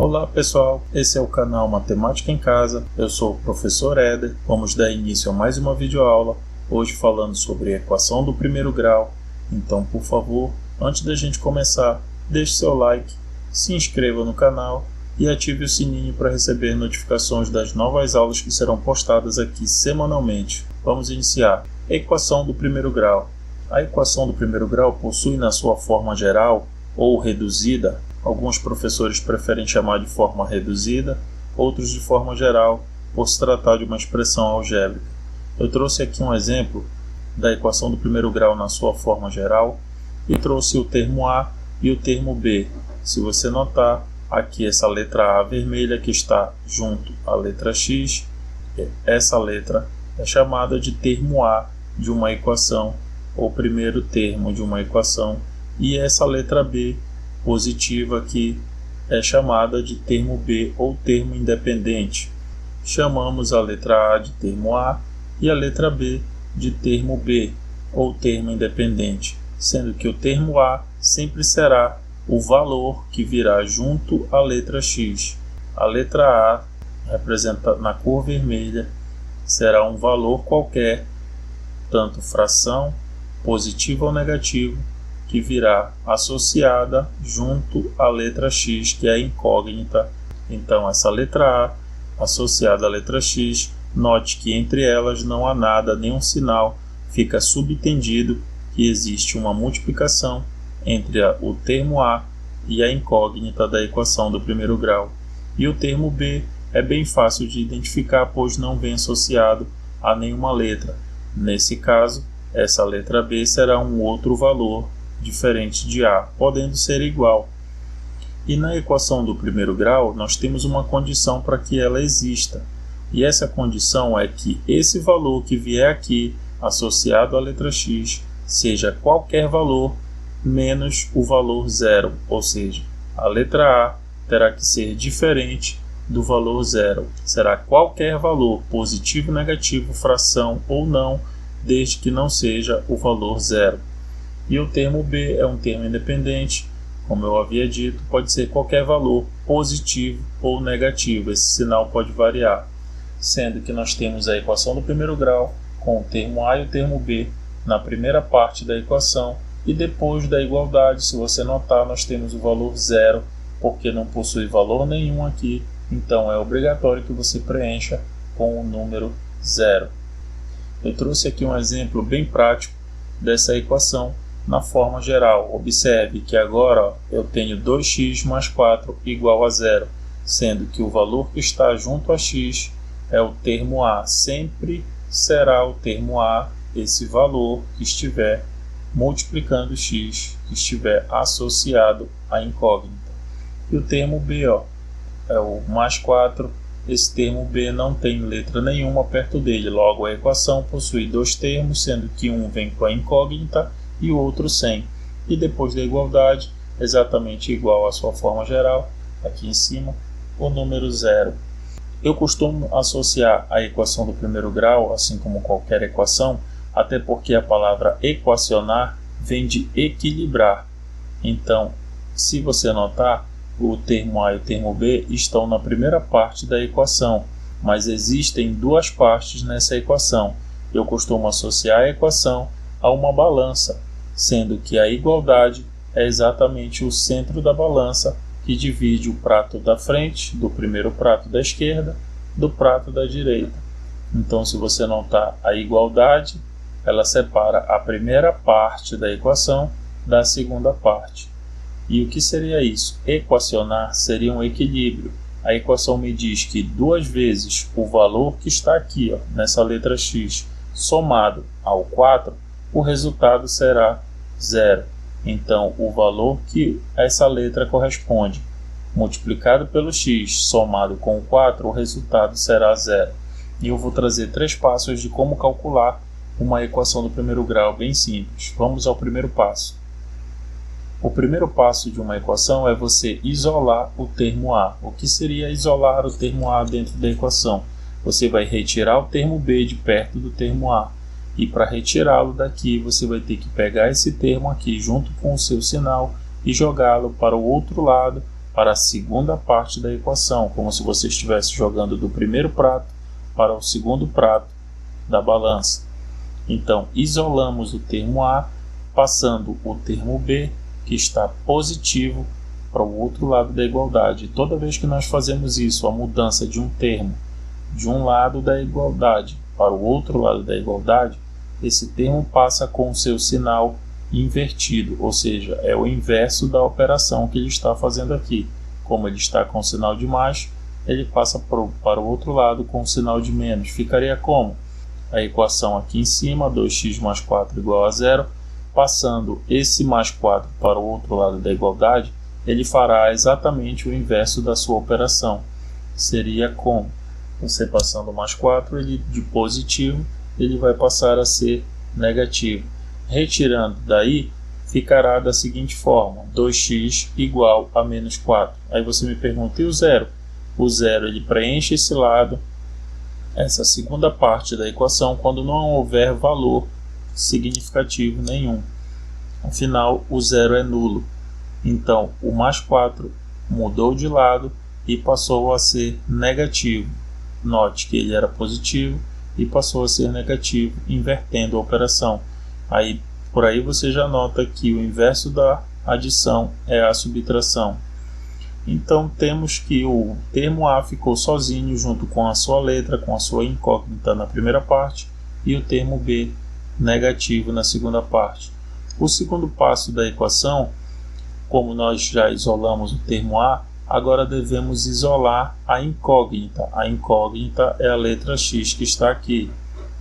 Olá pessoal, esse é o canal Matemática em Casa, eu sou o professor Éder. Vamos dar início a mais uma videoaula, hoje falando sobre a equação do primeiro grau. Então, por favor, antes da gente começar, deixe seu like, se inscreva no canal e ative o sininho para receber notificações das novas aulas que serão postadas aqui semanalmente. Vamos iniciar. Equação do primeiro grau. A equação do primeiro grau possui na sua forma geral ou reduzida. Alguns professores preferem chamar de forma reduzida, outros de forma geral, por se tratar de uma expressão algébrica. Eu trouxe aqui um exemplo da equação do primeiro grau na sua forma geral e trouxe o termo A e o termo B. Se você notar, aqui essa letra A vermelha que está junto à letra X, essa letra é chamada de termo A de uma equação, ou primeiro termo de uma equação, e essa letra B positiva aqui é chamada de termo B ou termo independente. Chamamos a letra A de termo A e a letra B de termo B ou termo independente, sendo que o termo A sempre será o valor que virá junto à letra X. A letra A, representada na cor vermelha, será um valor qualquer, tanto fração, positivo ou negativo, que virá associada junto à letra X, que é incógnita. Então, essa letra A associada à letra X, note que entre elas não há nada, nenhum sinal, fica subentendido que existe uma multiplicação entre o termo A e a incógnita da equação do primeiro grau. E o termo B é bem fácil de identificar, pois não vem associado a nenhuma letra. Nesse caso, essa letra B será um outro valor diferente de A, podendo ser igual. E na equação do primeiro grau, nós temos uma condição para que ela exista. E essa condição é que esse valor que vier aqui, associado à letra X, seja qualquer valor menos o valor zero. Ou seja, a letra A terá que ser diferente do valor zero. Será qualquer valor, positivo, negativo, fração ou não, desde que não seja o valor zero. E o termo B é um termo independente, como eu havia dito, pode ser qualquer valor, positivo ou negativo, esse sinal pode variar, sendo que nós temos a equação do primeiro grau com o termo A e o termo B na primeira parte da equação, e depois da igualdade, se você notar, nós temos o valor zero, porque não possui valor nenhum aqui, então é obrigatório que você preencha com o número zero. Eu trouxe aqui um exemplo bem prático dessa equação na forma geral. Observe que agora eu tenho 2x mais 4 igual a zero, sendo que o valor que está junto a x é o termo A. Sempre será o termo A esse valor que estiver multiplicando x, que estiver associado à incógnita. E o termo B é o mais 4. Esse termo B não tem letra nenhuma perto dele, logo a equação possui dois termos, sendo que um vem com a incógnita e o outro sem. E depois da igualdade, exatamente igual à sua forma geral, aqui em cima, o número zero. Eu costumo associar a equação do primeiro grau, assim como qualquer equação, até porque a palavra equacionar vem de equilibrar. Então, se você notar, o termo A e o termo B estão na primeira parte da equação, mas existem duas partes nessa equação. Eu costumo associar a equação a uma balança, sendo que a igualdade é exatamente o centro da balança que divide o prato da frente, do primeiro prato da esquerda, do prato da direita. Então, se você notar a igualdade, ela separa a primeira parte da equação da segunda parte. E o que seria isso? Equacionar seria um equilíbrio. A equação me diz que duas vezes o valor que está aqui, nessa letra x, somado ao 4, o resultado será zero. Então, o valor que essa letra corresponde, multiplicado pelo x, somado com o 4, o resultado será zero. E eu vou trazer 3 passos de como calcular uma equação do primeiro grau bem simples. Vamos ao primeiro passo. O primeiro passo de uma equação é você isolar o termo A. O que seria isolar o termo A dentro da equação? Você vai retirar o termo B de perto do termo A. E para retirá-lo daqui, você vai ter que pegar esse termo aqui junto com o seu sinal e jogá-lo para o outro lado para a segunda parte da equação, como se você estivesse jogando do primeiro prato para o segundo prato da balança. Então, isolamos o termo A, passando o termo B, que está positivo, para o outro lado da igualdade. Toda vez que nós fazemos isso, a mudança de um termo de um lado da igualdade para o outro lado da igualdade, esse termo passa com o seu sinal invertido, ou seja, é o inverso da operação que ele está fazendo aqui. Como ele está com o sinal de mais, ele passa para o outro lado com o sinal de menos. Ficaria como? A equação aqui em cima, 2x mais 4 igual a 0, passando esse mais 4 para o outro lado da igualdade, ele fará exatamente o inverso da sua operação. Seria como? Você passando mais 4, ele de positivo, ele vai passar a ser negativo. Retirando daí, ficará da seguinte forma, 2x igual a menos 4. Aí você me pergunta, e o zero? O zero ele preenche esse lado, essa segunda parte da equação, quando não houver valor significativo nenhum. Afinal, o zero é nulo. Então, o mais 4 mudou de lado e passou a ser negativo. Note que ele era positivo e passou a ser negativo, invertendo a operação. Por aí você já nota que o inverso da adição é a subtração. Então temos que o termo A ficou sozinho junto com a sua letra, com a sua incógnita na primeira parte, e o termo B negativo na segunda parte. O segundo passo da equação, como nós já isolamos o termo A, agora devemos isolar a incógnita. A incógnita é a letra x que está aqui.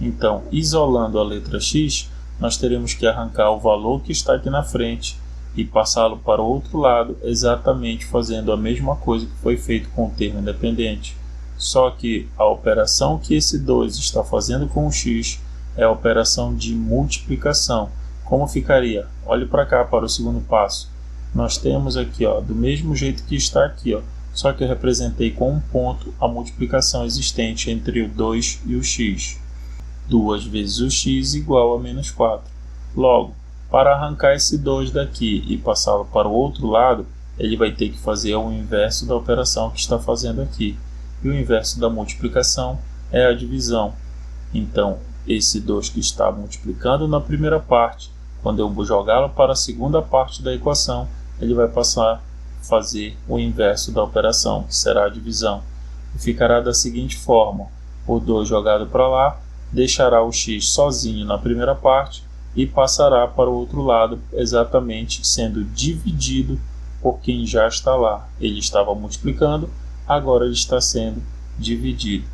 Então, isolando a letra x, nós teremos que arrancar o valor que está aqui na frente e passá-lo para o outro lado, exatamente fazendo a mesma coisa que foi feito com o termo independente. Só que a operação que esse 2 está fazendo com o x é a operação de multiplicação. Como ficaria? Olhe para cá para o segundo passo. Nós temos aqui, do mesmo jeito que está aqui, só que eu representei com um ponto a multiplicação existente entre o 2 e o x. 2 vezes o x igual a menos 4. Logo, para arrancar esse 2 daqui e passá-lo para o outro lado, ele vai ter que fazer o inverso da operação que está fazendo aqui. E o inverso da multiplicação é a divisão. Então, esse 2 que está multiplicando na primeira parte, quando eu jogá-lo para a segunda parte da equação, ele vai passar a fazer o inverso da operação, que será a divisão. E ficará da seguinte forma: o 2 jogado para lá deixará o x sozinho na primeira parte e passará para o outro lado, exatamente sendo dividido por quem já está lá. Ele estava multiplicando, agora ele está sendo dividido.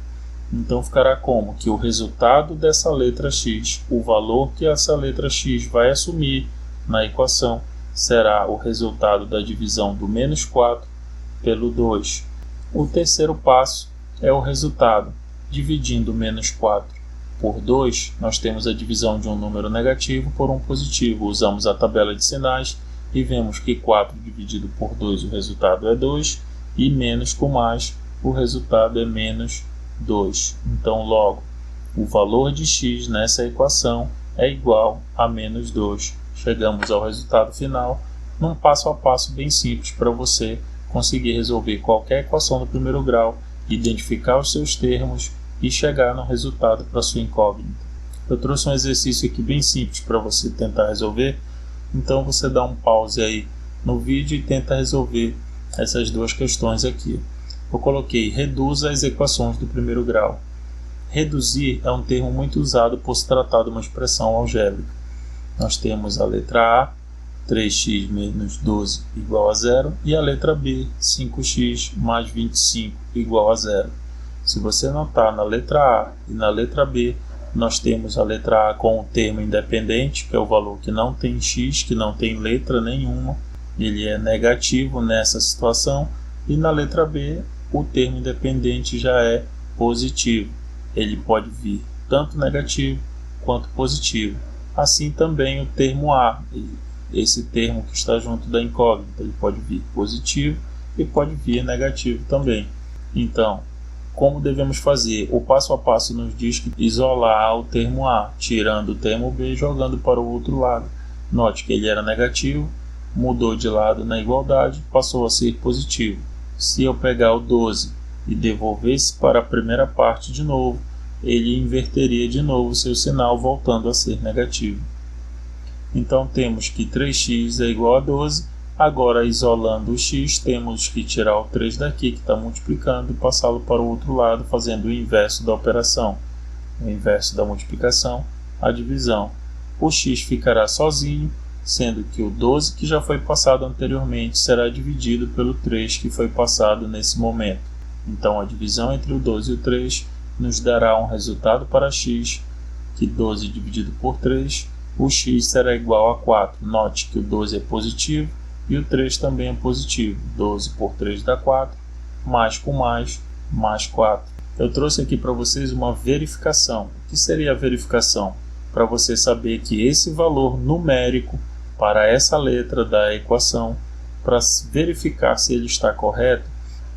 Então ficará como? Que o resultado dessa letra x, o valor que essa letra x vai assumir na equação, será o resultado da divisão do menos 4 pelo 2. O terceiro passo é o resultado. Dividindo menos 4 por 2, nós temos a divisão de um número negativo por um positivo. Usamos a tabela de sinais e vemos que 4 dividido por 2, o resultado é 2, e menos com mais, o resultado é menos 2. Então, logo, o valor de x nessa equação é igual a menos 2. Chegamos ao resultado final num passo a passo bem simples para você conseguir resolver qualquer equação do primeiro grau, identificar os seus termos e chegar no resultado para sua incógnita. Eu trouxe um exercício aqui bem simples para você tentar resolver, então você dá um pause aí no vídeo e tenta resolver essas duas questões aqui. Eu coloquei reduza as equações do primeiro grau. Reduzir é um termo muito usado por se tratar de uma expressão algébrica. Nós temos a letra A, 3x menos 12 igual a 0, e a letra B, 5x mais 25 igual a 0. Se você notar na letra A e na letra B, nós temos a letra A com o termo independente, que é o valor que não tem x, que não tem letra nenhuma, ele é negativo nessa situação, e na letra B, o termo independente já é positivo. Ele pode vir tanto negativo quanto positivo. Assim também o termo A, esse termo que está junto da incógnita, ele pode vir positivo e pode vir negativo também. Então, como devemos fazer? O passo a passo nos diz que isolar o termo A, tirando o termo B e jogando para o outro lado. Note que ele era negativo, mudou de lado na igualdade, passou a ser positivo. Se eu pegar o 12 e devolvesse para a primeira parte de novo, ele inverteria de novo seu sinal, voltando a ser negativo. Então temos que 3x é igual a 12. Agora, isolando o x, temos que tirar o 3 daqui, que está multiplicando, e passá-lo para o outro lado, fazendo o inverso da operação. O inverso da multiplicação, a divisão. O x ficará sozinho, sendo que o 12, que já foi passado anteriormente, será dividido pelo 3, que foi passado nesse momento. Então, a divisão entre o 12 e o 3 nos dará um resultado para x, que 12 dividido por 3, o x será igual a 4. Note que o 12 é positivo e o 3 também é positivo. 12 por 3 dá 4, mais com mais 4. Eu trouxe aqui para vocês uma verificação. O que seria a verificação? Para você saber que esse valor numérico para essa letra da equação, para verificar se ele está correto,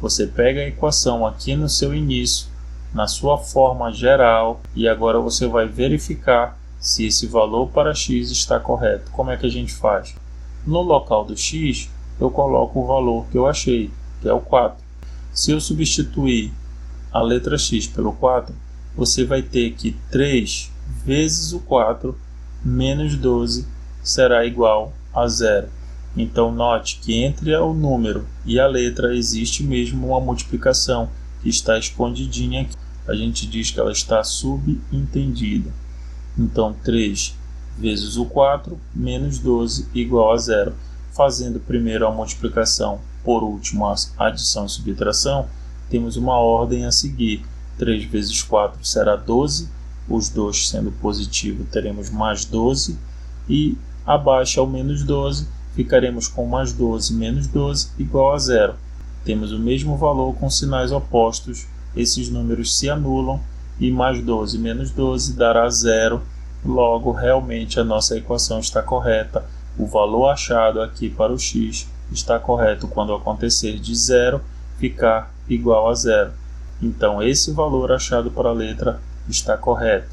você pega a equação aqui no seu início, na sua forma geral, e agora você vai verificar se esse valor para x está correto. Como é que a gente faz? No local do x, eu coloco o valor que eu achei, que é o 4. Se eu substituir a letra x pelo 4, você vai ter que 3 vezes o 4 menos 12 será igual a 0. Então note que entre o número e a letra existe mesmo uma multiplicação que está escondidinha aqui. A gente diz que ela está subentendida. Então 3 vezes o 4 menos 12 igual a 0. Fazendo primeiro a multiplicação, por último a adição e subtração, temos uma ordem a seguir. 3 vezes 4 será 12, os 2 sendo positivo teremos mais 12, e abaixo ao menos 12 ficaremos com mais 12 menos 12 igual a 0. Temos o mesmo valor com sinais opostos, esses números se anulam e mais 12 menos 12 dará 0. Logo, realmente a nossa equação está correta. O valor achado aqui para o x está correto quando acontecer de 0 ficar igual a 0. Então, esse valor achado para a letra está correto.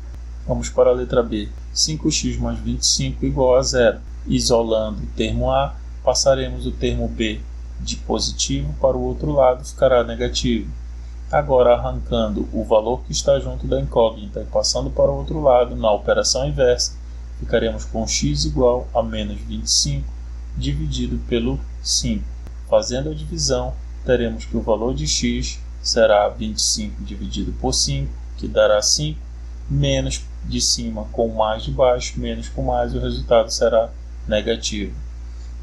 Vamos para a letra B. 5x mais 25 igual a 0. Isolando o termo A, passaremos o termo B de positivo para o outro lado, ficará negativo. Agora, arrancando o valor que está junto da incógnita e passando para o outro lado, na operação inversa, ficaremos com x igual a menos 25 dividido pelo 5. Fazendo a divisão, teremos que o valor de x será 25 dividido por 5, que dará 5, menos de cima com mais de baixo, menos com mais, o resultado será negativo.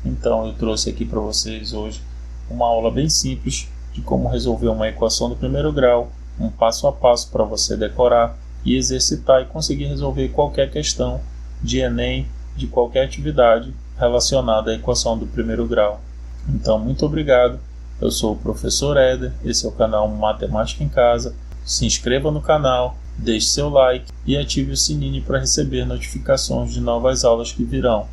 Então eu trouxe aqui para vocês hoje uma aula bem simples de como resolver uma equação do primeiro grau, um passo a passo para você decorar e exercitar e conseguir resolver qualquer questão de Enem, de qualquer atividade relacionada à equação do primeiro grau. Então, muito obrigado. Eu sou o professor Éder, esse é o canal Matemática em Casa. Se inscreva no canal, deixe seu like e ative o sininho para receber notificações de novas aulas que virão.